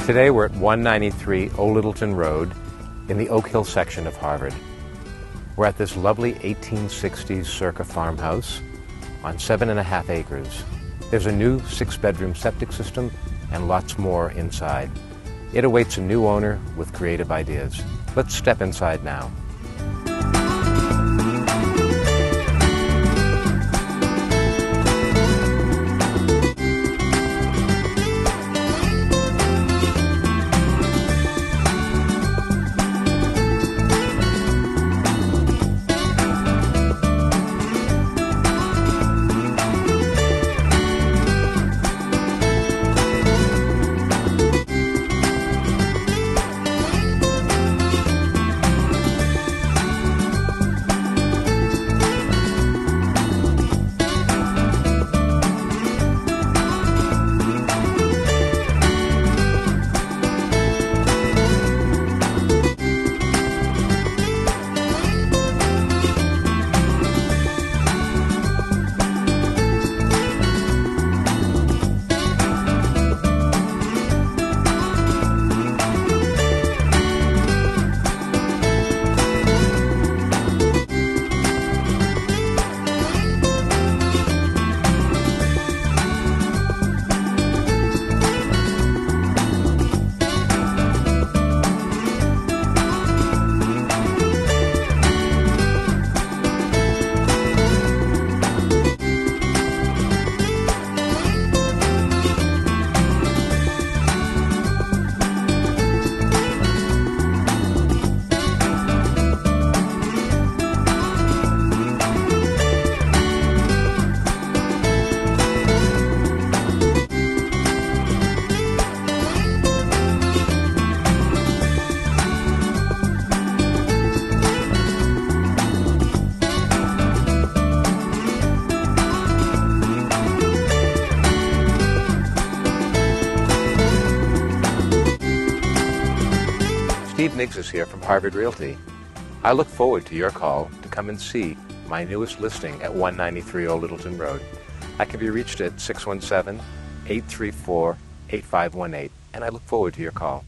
Today we're at 193 Old Littleton Road in the Oak Hill section of Harvard. We're at this lovely 1860s circa farmhouse on 7.5 acres. There's a new 6-bedroom septic system and lots more inside. It awaits a new owner with creative ideas. Let's step inside now. Steve Nigzus here from Harvard Realty. I look forward to your call to come and see my newest listing at 193 Old Littleton Road. I can be reached at 617-834-8518, and I look forward to your call.